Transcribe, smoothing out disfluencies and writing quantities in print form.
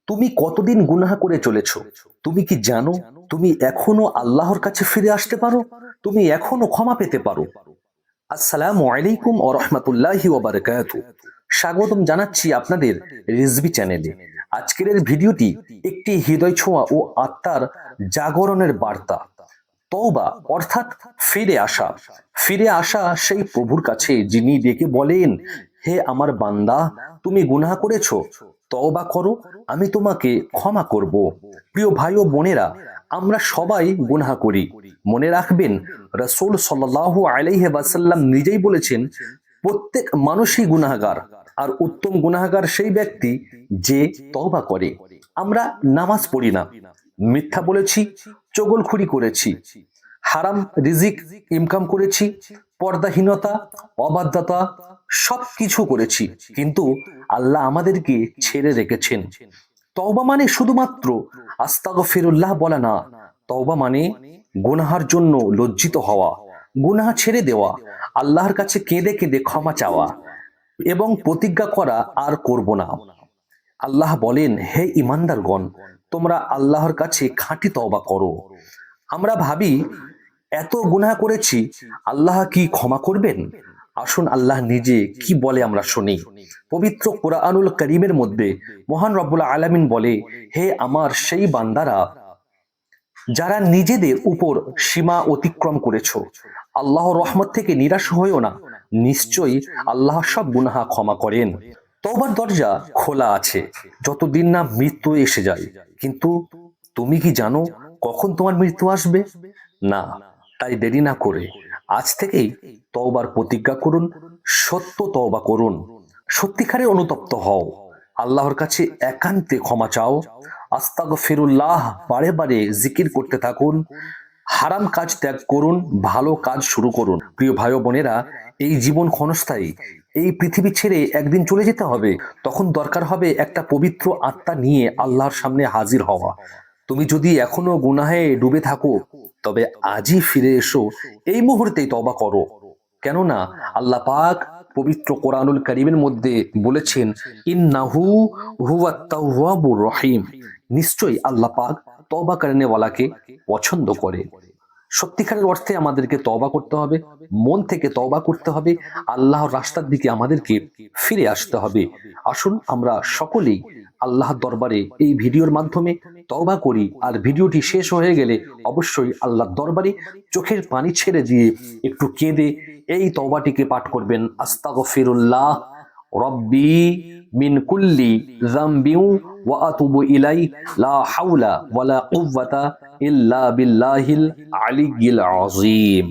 তুমি কতদিন গুনাহ করে চলেছো? তুমি কি জানো তুমি এখনো আল্লাহর কাছে ফিরে আসতে পারো? তুমি এখনো ক্ষমা পেতে পারো। আসসালামু আলাইকুম ওয়া রাহমাতুল্লাহি ওয়া বারাকাতুহু। স্বাগতম জানাচ্ছি আপনাদের রিজভি চ্যানেলে। আজকের এই ভিডিওটি একটি হৃদয় ছোঁয়া ও আত্মার জাগরণের বার্তা। তওবা অর্থাৎ ফিরে আসা। ফিরে আসা সেই প্রভুর কাছে যিনি ডেকে বলেন, হে আমার বান্দা, তুমি গুনাহ করেছো, তওবা করো, আমি তোমাকে ক্ষমা করব। প্রিয় ভাই ও বোনেরা, আমরা সবাই গুনাহ করি। মনে রাখবেন, রাসূল সাল্লাল্লাহু আলাইহি ওয়াসাল্লাম নিজেই বলেছেন, প্রত্যেক মানুষই গুনাহগার, আর উত্তম গুনাহগার সেই ব্যক্তি যে তওবা করে। আমরা নামাজ পড়ি না, মিথ্যা বলেছি, চগলখুরি করেছি, হারাম রিজিক ইনকাম করেছি, পর্দাহীনতা, অবাধ্যতা সবকিছু করেছি, কিন্তু আল্লাহ আমাদেরকে ছেড়ে রেখেছেন। তওবা মানে শুধুমাত্র আস্তাগফিরুল্লাহ বলা না। তওবা মানে গুনাহার জন্য লজ্জিত হওয়া, গুনাহ ছেড়ে দেওয়া, আল্লাহর কাছে কেঁদে কেঁদে ক্ষমা চাওয়া এবং প্রতিজ্ঞা করা আর করব না। আল্লাহ বলেন, হে ইমানদারগণ, তোমরা আল্লাহর কাছে খাঁটি তওবা করো। আমরা ভাবি এত গুনাহ করেছি, আল্লাহ কি ক্ষমা করবেন? আসুন আল্লাহ নিজে কি বলে আমরা শুনি। পবিত্র কুরআনুল কারীমের মধ্যে মহান রব্বুল আলামিন বলে, হে আমার সেই বান্দারা যারা নিজেদের উপর সীমা অতিক্রম করেছো, আল্লাহর রহমত থেকে নিরাশ হইও না, নিশ্চয়ই আল্লাহ সব গুনাহ ক্ষমা করেন। তওবার দরজা খোলা আছে যতদিন না মৃত্যু এসে যায়। কিন্তু তুমি কি জানো কখন তোমার মৃত্যু আসবে? না। তাই দেরি না করে আজ থেকেই তওবার প্রতিজ্ঞা করুন, সত্য তওবা করুন, সত্যিকারের অনুতপ্ত হও, আল্লাহর কাছে একান্তে ক্ষমা চাও, আস্তাগফিরুল্লাহ বারে বারে জিকির করতে থাকুন, হারাম কাজ ত্যাগ করুন, ভালো কাজ শুরু করুন। প্রিয় ভাই ও বোনেরা, এই জীবন ক্ষণস্থায়ী, এই পৃথিবী ছেড়ে একদিন চলে যেতে হবে। তখন দরকার হবে একটা পবিত্র আত্মা নিয়ে আল্লাহর সামনে হাজির হওয়া। তুমি যদি এখনো গুনাহে ডুবে থাকো, তবে আজই ফিরে এসো, এই মুহূর্তেই তওবা করো। কেননা আল্লাহ পাক পবিত্র কোরআনুল কারীমের মধ্যে বলেছেন, ইন্নাহু হুয়াত তাওয়াবুর রহিম, নিশ্চয়ই আল্লাহ পাক তওবা করনেওয়ালাকে পছন্দ করে। সত্যিকারের অর্থে আমাদেরকে তওবা করতে হবে, মন থেকে তওবা করতে হবে, আল্লাহর রাস্তার দিকে আমাদেরকে ফিরে আসতে হবে। আসুন আমরা সকলেই আল্লাহর দরবারে এই ভিডিওর মাধ্যমে তওবা করি, আর ভিডিওটি শেষ হয়ে গেলে অবশ্যই আল্লাহর দরবারে চোখের পানি ছেড়ে দিয়ে একটু কেঁদে এই তওবাটিকে পাঠ করবেন, আস্তাগফিরুল্লাহ রব্বি মিন কুল্লি যামবিউ ওয়া আতুবু ইলাই, লা হাওলা ওয়ালা কুওয়াতা ইল্লা বিল্লাহিল আলিয়্যিল আযীম।